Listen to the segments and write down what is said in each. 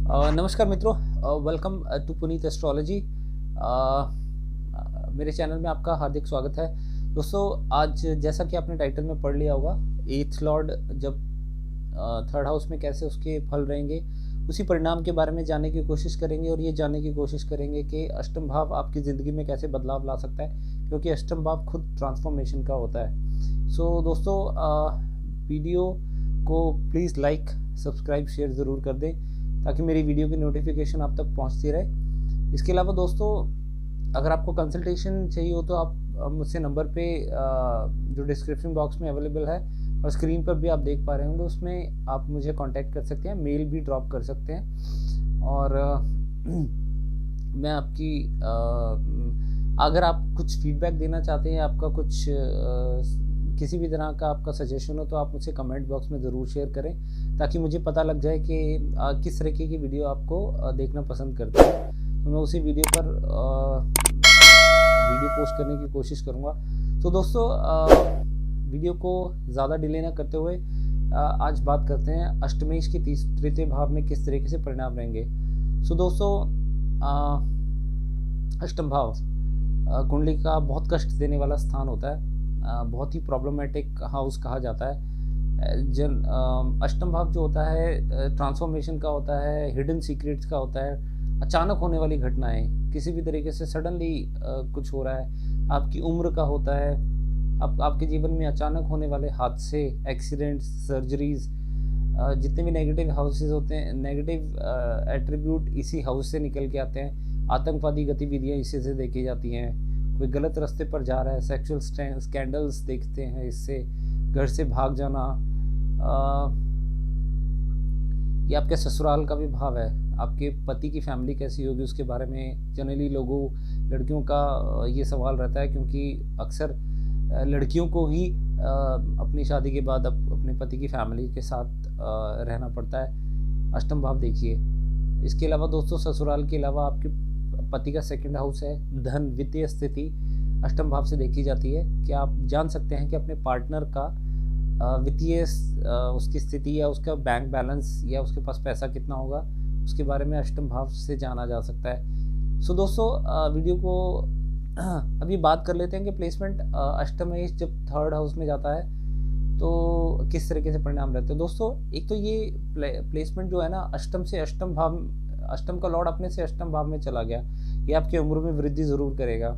नमस्कार मित्रों, welcome to Puneet astrology. मेरे चैनल में आपका हार्दिक स्वागत है। दोस्तों, आज जैसा कि आपने टाइटल में पढ़ लिया होगा, एथ लॉर्ड जब थर्ड हाउस में कैसे उसके फल रहेंगे, उसी परिणाम के बारे में जानने की कोशिश करेंगे और ये जानने की कोशिश करेंगे कि अष्टम भाव आपकी ज़िंदगी में कैसे बदलाव ला सकता है, क्योंकि अष्टम भाव खुद ट्रांसफॉर्मेशन का होता है। सो दोस्तों, वीडियो को प्लीज़ लाइक, सब्सक्राइब, शेयर ज़रूर कर दें ताकि मेरी वीडियो की नोटिफिकेशन आप तक पहुंचती रहे। इसके अलावा दोस्तों, अगर आपको कंसल्टेशन चाहिए हो तो आप मुझसे नंबर पे जो डिस्क्रिप्शन बॉक्स में अवेलेबल है और स्क्रीन पर भी आप देख पा रहे होंगे, उसमें आप मुझे कांटेक्ट कर सकते हैं, मेल भी ड्रॉप कर सकते हैं। और मैं आपकी अगर आप कुछ फीडबैक देना चाहते हैं, आपका कुछ किसी भी तरह का आपका सजेशन हो, तो आप मुझसे कमेंट बॉक्स में ज़रूर शेयर करें ताकि मुझे पता लग जाए कि किस तरीके की वीडियो आपको देखना पसंद करते हैं। तो मैं उसी वीडियो पर वीडियो पोस्ट करने की कोशिश करूँगा। तो दोस्तों, वीडियो को ज़्यादा डिले ना करते हुए आज बात करते हैं अष्टमेश की तृतीय भाव में किस तरीके से परिणाम रहेंगे। सो दोस्तों, अष्टम भाव कुंडली का बहुत कष्ट देने वाला स्थान होता है, बहुत ही प्रॉब्लमेटिक हाउस कहा जाता है। अष्टम भाव जो होता है ट्रांसफॉर्मेशन का होता है, हिडन सीक्रेट्स का होता है, अचानक होने वाली घटनाएं, किसी भी तरीके से सडनली कुछ हो रहा है, आपकी उम्र का होता है, आपके जीवन में अचानक होने वाले हादसे, एक्सीडेंट्स, सर्जरीज, जितने भी नेगेटिव हाउसेस होते हैं, नेगेटिव एट्रीब्यूट इसी हाउस से निकल के आते हैं। आतंकवादी गतिविधियां इसी से देखी जाती हैं। कोई गलत रास्ते पर जा रहा है, सेक्सुअल स्कैंडल्स देखते हैं इससे, घर से भाग जाना। ये आपके ससुराल का भी भाव है। आपके पति की फैमिली कैसी होगी उसके बारे में जनरली लड़कियों का ये सवाल रहता है, क्योंकि अक्सर लड़कियों को ही अपनी शादी के बाद अपने पति की फैमिली के साथ रहना पड़ता है। अष्टम भाव देखिए। इसके अलावा दोस्तों, ससुराल के अलावा आपके पति का सेकंड हाउस है, धन वित्तीय स्थिति अष्टम भाव से देखी जाती है। क्या आप जान सकते हैं कि अपने पार्टनर का वित्तीय उसकी स्थिति या उसका बैंक बैलेंस या उसके पास पैसा कितना होगा, उसके बारे में अष्टम भाव से जाना जा सकता है। सो दोस्तों, वीडियो को अभी बात कर लेते हैं कि प्लेसमेंट अष्टमेश जब थर्ड हाउस में जाता है तो किस तरीके से परिणाम रहते हैं। दोस्तों, एक तो ये प्लेसमेंट जो है ना, अष्टम से अष्टम भाव, अष्टम का लॉर्ड अपने से अष्टम भाव में चला गया, ये आपकी उम्र में वृद्धि जरूर करेगा।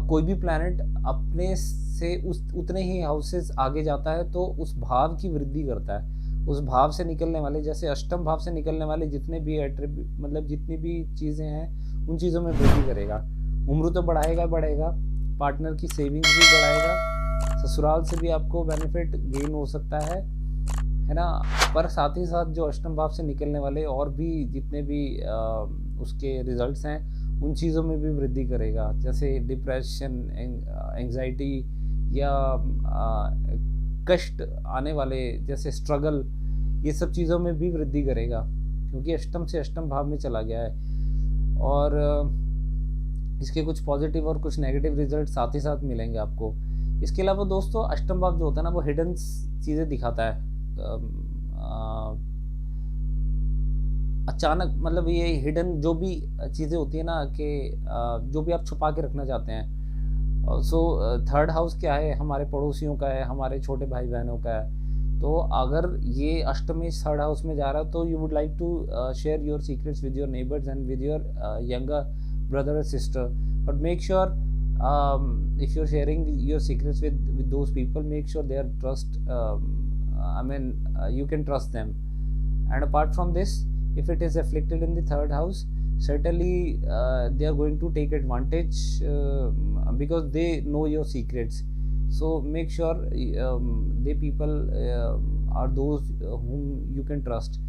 कोई भी प्लैनेट अपने से उतने ही हाउसेस आगे जाता है तो उस भाव की वृद्धि करता है। उस भाव से निकलने वाले, जैसे अष्टम भाव से निकलने वाले जितने भी मतलब जितनी भी चीज़ें हैं, उन चीज़ों में वृद्धि करेगा। उम्र तो बढ़ाएगा, पार्टनर की सेविंग्स भी बढ़ाएगा, ससुराल से भी आपको बेनिफिट गेन हो सकता है ना। पर साथ ही साथ जो अष्टम भाव से निकलने वाले और भी जितने भी उसके रिजल्ट्स हैं, उन चीज़ों में भी वृद्धि करेगा, जैसे डिप्रेशन, एंग्जाइटी या कष्ट आने वाले, जैसे स्ट्रगल, ये सब चीज़ों में भी वृद्धि करेगा, क्योंकि अष्टम से अष्टम भाव में चला गया है। और इसके कुछ पॉजिटिव और कुछ नेगेटिव रिजल्ट साथ ही साथ मिलेंगे आपको। इसके अलावा दोस्तों, अष्टम भाव जो होता है ना, वो हिडन चीज़ें दिखाता है। अचानक, मतलब ये हिडन जो भी चीज़ें होती है ना, कि जो भी आप छुपा के रखना चाहते हैं। सो थर्ड हाउस क्या है, हमारे पड़ोसियों का है, हमारे छोटे भाई बहनों का है। तो अगर ये अष्टमेश थर्ड हाउस में जा रहा है तो you would like to share your secrets with your neighbours and with your younger brother or sister, but make sure if you're sharing your secrets with those people, make sure they are you can trust them. And apart from this, if it is afflicted in the third house, certainly they are going to take advantage because they know your secrets. So make sure they people are those whom you can trust.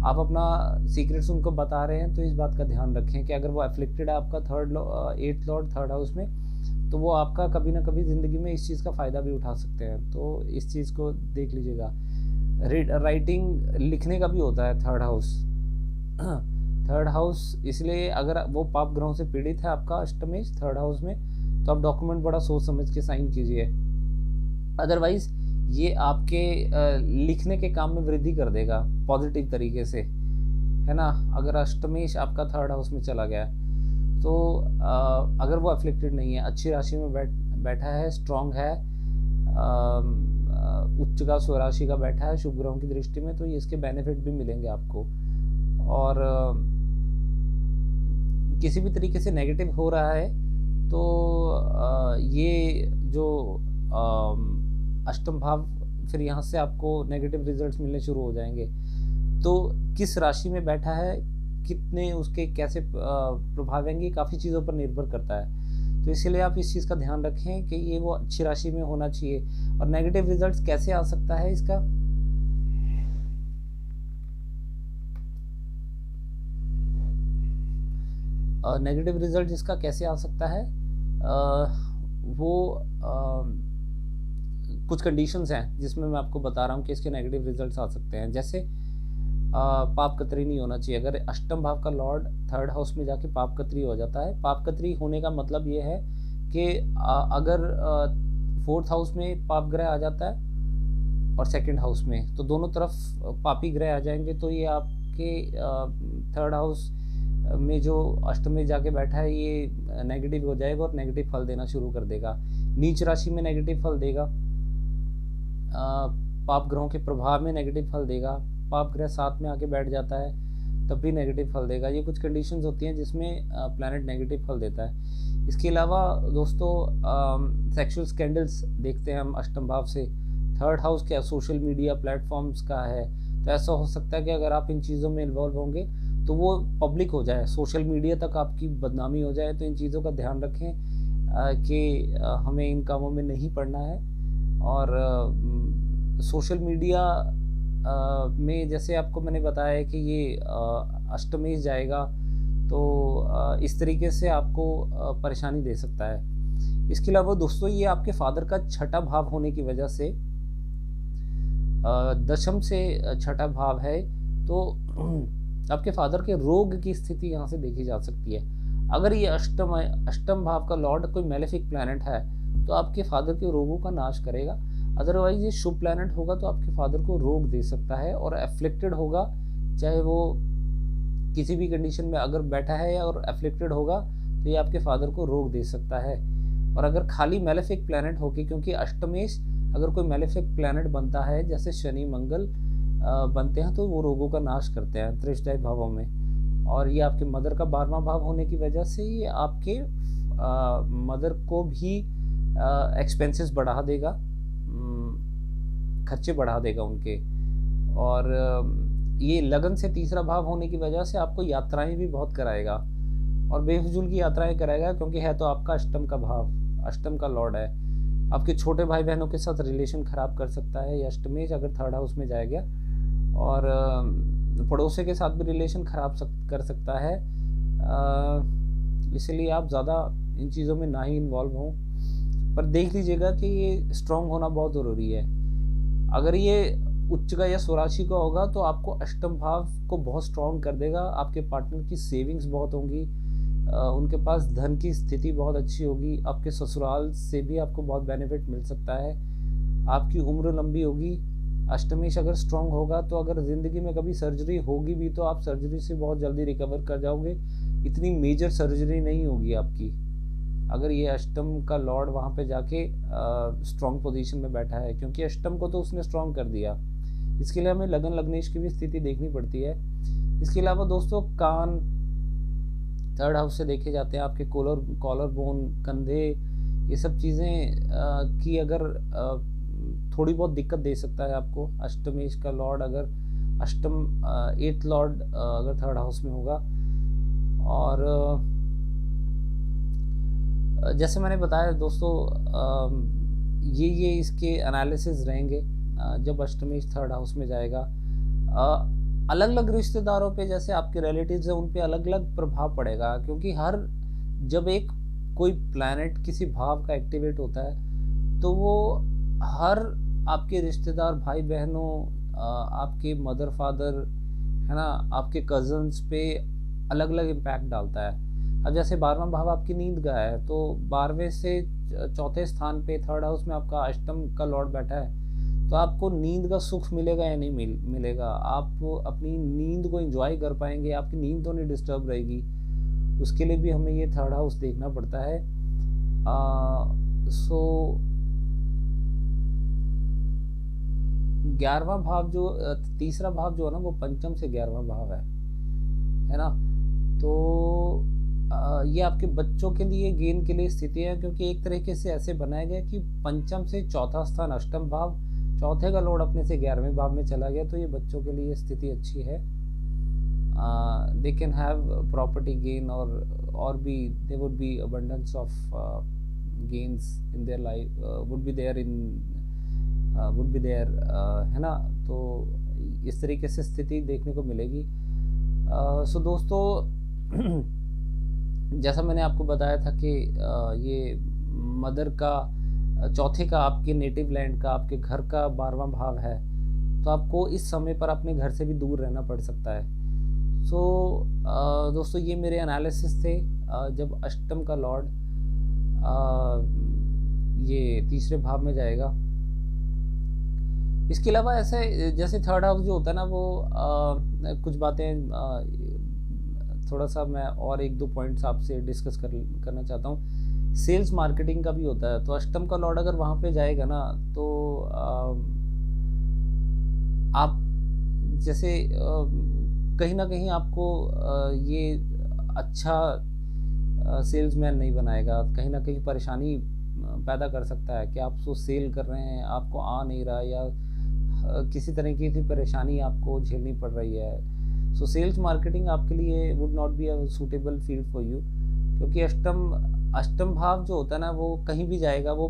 आप अपना secrets उनको बता रहे हैं तो इस बात का ध्यान रखें कि अगर वो एफ्लिक्टेड है आपका एट्थ लॉर्ड थर्ड हाउस में, तो वो आपका कभी ना कभी ज़िंदगी में इस चीज़ का फ़ायदा भी उठा सकते हैं। तो इस चीज़ को देख लीजिएगा। राइटिंग, लिखने का भी होता है थर्ड हाउस। थर्ड हाउस इसलिए, अगर वो पाप ग्रहों से पीड़ित है आपका अष्टमेश थर्ड हाउस में, तो आप डॉक्यूमेंट बड़ा सोच समझ के साइन कीजिए। अदरवाइज़ ये आपके लिखने के काम में वृद्धि कर देगा पॉजिटिव तरीके से, है ना, अगर अष्टमेश आपका थर्ड हाउस में चला गया है तो अगर वो अफ्लिक्टेड नहीं है, अच्छी राशि में बैठा है, स्ट्रांग है, उच्च का स्वराशि का बैठा है शुभ ग्रहों की दृष्टि में, तो ये इसके बेनिफिट भी मिलेंगे आपको। और किसी भी तरीके से नेगेटिव हो रहा है तो ये जो अष्टम भाव, फिर यहाँ से आपको नेगेटिव रिजल्ट्स मिलने शुरू हो जाएंगे। तो किस राशि में बैठा है, कितने उसके कैसे प्रभाव आएंगे, काफ़ी चीज़ों पर निर्भर करता है। तो इसीलिए आप इस चीज़ का ध्यान रखें कि ये वो अच्छी राशि में होना चाहिए। और नेगेटिव रिजल्ट्स कैसे आ सकता है इसका, नेगेटिव रिजल्ट इसका कैसे आ सकता है, वो कुछ कंडीशंस हैं जिसमें मैं आपको बता रहा हूँ कि इसके नेगेटिव रिजल्ट्स आ सकते हैं। जैसे पाप कतरी नहीं होना चाहिए। अगर अष्टम भाव का लॉर्ड थर्ड हाउस में जाके पाप कतरी हो जाता है, पाप कतरी होने का मतलब ये है कि अगर फोर्थ हाउस में पाप ग्रह आ जाता है और सेकंड हाउस में, तो दोनों तरफ पापी ग्रह आ जाएंगे, तो ये आपके थर्ड हाउस में जो अष्टम में जाके बैठा है ये नेगेटिव हो जाएगा और नेगेटिव फल देना शुरू कर देगा। नीच राशि में नेगेटिव फल देगा, पाप ग्रहों के प्रभाव में नेगेटिव फल देगा, पाप ग्रह साथ में आके बैठ जाता है तब भी नेगेटिव फल देगा। ये कुछ कंडीशंस होती हैं जिसमें प्लैनेट नेगेटिव फल देता है। इसके अलावा दोस्तों सेक्सुअल स्कैंडल्स देखते हैं हम अष्टम भाव से। थर्ड हाउस क्या, सोशल मीडिया प्लेटफॉर्म्स का है, तो ऐसा हो सकता है कि अगर आप इन चीज़ों में इन्वॉल्व होंगे तो वो पब्लिक हो जाए, सोशल मीडिया तक आपकी बदनामी हो जाए। तो इन चीज़ों का ध्यान रखें कि हमें इन कामों में नहीं पड़ना है। और सोशल मीडिया में जैसे आपको मैंने बताया कि ये अष्टमेश जाएगा तो इस तरीके से आपको परेशानी दे सकता है। इसके अलावा दोस्तों ये आपके फादर का छठा भाव होने की वजह से, दशम से छठा भाव है, तो आपके फादर के रोग की स्थिति यहाँ से देखी जा सकती है। अगर ये अष्टम भाव का लॉर्ड कोई मैलेफिक प्लैनेट है तो आपके फादर के रोगों का नाश करेगा। अदरवाइज ये शुभ प्लैनेट होगा तो आपके फादर को रोग दे सकता है और एफ्लिक्टेड होगा, चाहे वो किसी भी कंडीशन में अगर बैठा है और एफ्लिक्टेड होगा तो ये आपके फादर को रोग दे सकता है। और अगर खाली मैलेफिक प्लैनेट होके, क्योंकि अष्टमेश अगर कोई मैलेफिक प्लैनेट बनता है जैसे शनि मंगल बनते हैं तो वो रोगों का नाश करते हैं त्रिशदायी भावों में। और ये आपके मदर का 12वां भाव होने की वजह से ये आपके मदर को भी एक्सपेंसेस बढ़ा देगा, खर्चे बढ़ा देगा उनके। और ये लगन से तीसरा भाव होने की वजह से आपको यात्राएं भी बहुत कराएगा और बेफजूल की यात्राएं कराएगा, क्योंकि है तो आपका अष्टम का भाव, अष्टम का लॉर्ड है। आपके छोटे भाई बहनों के साथ रिलेशन खराब कर सकता है ये अष्टमेश अगर थर्ड हाउस में जाएगा। और पड़ोसी के साथ भी रिलेशन खराब कर सकता है, इसलिए आप ज़्यादा इन चीज़ों में ना ही इन्वॉल्व हों। पर देख लीजिएगा कि ये स्ट्रॉन्ग होना बहुत ज़रूरी है। अगर ये उच्च का या स्वराशि का होगा तो आपको अष्टम भाव को बहुत स्ट्रॉन्ग कर देगा। आपके पार्टनर की सेविंग्स बहुत होंगी, उनके पास धन की स्थिति बहुत अच्छी होगी, आपके ससुराल से भी आपको बहुत बेनिफिट मिल सकता है, आपकी उम्र लंबी होगी। अष्टमेश अगर स्ट्रॉन्ग होगा तो अगर ज़िंदगी में कभी सर्जरी होगी भी तो आप सर्जरी से बहुत जल्दी रिकवर कर जाओगे, इतनी मेजर सर्जरी नहीं होगी आपकी, अगर ये अष्टम का लॉर्ड वहाँ पे जाके स्ट्रॉन्ग पोजीशन में बैठा है, क्योंकि अष्टम को तो उसने स्ट्रॉन्ग कर दिया। इसके लिए हमें लगन लग्नेश की भी स्थिति देखनी पड़ती है। इसके अलावा दोस्तों कान थर्ड हाउस से देखे जाते हैं, आपके कॉलर बोन, कंधे, ये सब चीज़ें की अगर थोड़ी बहुत दिक्कत दे सकता है आपको अष्टमेश का लॉर्ड, अगर अष्टम 8th लॉर्ड अगर थर्ड हाउस में होगा। और जैसे मैंने बताया दोस्तों ये इसके एनालिसिस रहेंगे जब अष्टमेश थर्ड हाउस में जाएगा। अलग अलग रिश्तेदारों पे, जैसे आपके रिलेटिव्स हैं, उन पे अलग अलग प्रभाव पड़ेगा, क्योंकि जब एक कोई प्लैनेट किसी भाव का एक्टिवेट होता है तो वो हर आपके रिश्तेदार भाई बहनों, आपके मदर फादर, है ना, आपके कज़न्स पे अलग अलग इम्पैक्ट डालता है। अब जैसे 12वां भाव आपकी नींद का है तो 12वें से चौथे स्थान पे थर्ड हाउस में आपका अष्टम का लॉर्ड बैठा है, तो आपको नींद का सुख मिलेगा या नहीं मिलेगा, आप अपनी नींद को एंजॉय कर पाएंगे, आपकी नींद तो नहीं डिस्टर्ब रहेगी। उसके लिए भी हमें ये थर्ड हाउस देखना पड़ता है। सो 11वां भाव जो तीसरा भाव जो है ना, वो पंचम से 11वां भाव है ना। तो ये आपके बच्चों के लिए, गेन के लिए स्थिति है, क्योंकि एक तरीके से ऐसे बनाया गया कि पंचम से चौथा स्थान अष्टम भाव, चौथे का लॉर्ड अपने से 11वें भाव में चला गया, तो ये बच्चों के लिए स्थिति अच्छी है। They can have property gain और भी they would be abundance of gains in their life, would be there है ना। तो इस तरीके से स्थिति देखने को मिलेगी। सो दोस्तों जैसा मैंने आपको बताया था कि ये मदर का चौथे का, आपके नेटिव लैंड का, आपके घर का 12वां भाव है, तो आपको इस समय पर अपने घर से भी दूर रहना पड़ सकता है। सो दोस्तों ये मेरे एनालिसिस थे जब अष्टम का लॉर्ड ये तीसरे भाव में जाएगा। इसके अलावा ऐसे जैसे थर्ड हाउस जो होता है ना, वो कुछ बातें थोड़ा सा मैं और एक दो पॉइंट्स आपसे डिस्कस करना चाहता हूँ। सेल्स मार्केटिंग का भी होता है, तो अष्टम का लॉर्ड अगर वहाँ पे जाएगा ना, तो आप जैसे कहीं ना कहीं आपको ये अच्छा सेल्समैन नहीं बनाएगा, कहीं ना कहीं परेशानी पैदा कर सकता है कि आप सो सेल कर रहे हैं, आपको आ नहीं रहा, या किसी तरह की परेशानी आपको झेलनी पड़ रही है। सो सेल्स मार्केटिंग आपके लिए would not be a suitable field for you, क्योंकि अष्टम भाव जो होता है ना, वो कहीं भी जाएगा वो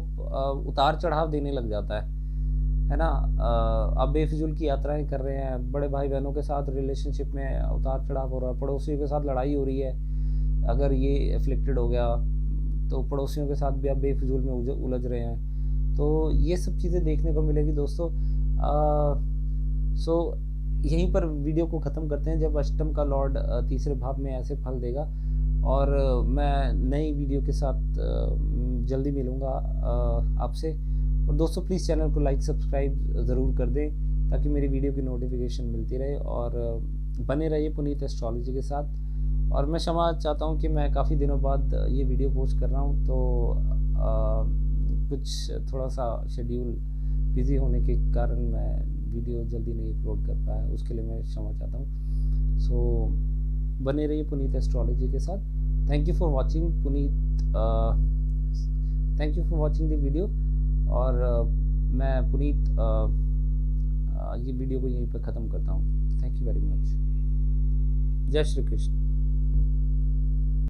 उतार चढ़ाव देने लग जाता है ना। आप बेफिजूल की यात्राएं कर रहे हैं, बड़े भाई बहनों के साथ रिलेशनशिप में उतार चढ़ाव हो रहा है, पड़ोसियों के साथ लड़ाई हो रही है, अगर ये एफ्लिक्टेड हो गया तो पड़ोसियों के साथ भी आप बेफिजूल में उलझ रहे हैं। तो ये सब चीज़ें देखने को मिलेगी दोस्तों। सो यहीं पर वीडियो को ख़त्म करते हैं, जब अष्टम का लॉर्ड तीसरे भाव में ऐसे फल देगा। और मैं नई वीडियो के साथ जल्दी मिलूँगा आपसे। और दोस्तों प्लीज़ चैनल को लाइक सब्सक्राइब ज़रूर कर दें, ताकि मेरी वीडियो की नोटिफिकेशन मिलती रहे, और बने रहिए पुनीत एस्ट्रोलॉजी के साथ। और मैं क्षमा चाहता हूँ कि मैं काफ़ी दिनों बाद ये वीडियो पोस्ट कर रहा हूँ, तो कुछ थोड़ा सा शेड्यूल बिज़ी होने के कारण मैं वीडियो जल्दी नहीं अपलोड कर पाया, उसके लिए मैं क्षमा चाहता हूँ। सो बने रहिए पुनीत एस्ट्रोलॉजी के साथ। Thank you for watching thank you for watching the video. और मैं पुनीत ये वीडियो को यहीं पर ख़त्म करता हूँ। Thank you very much. जय श्री कृष्ण।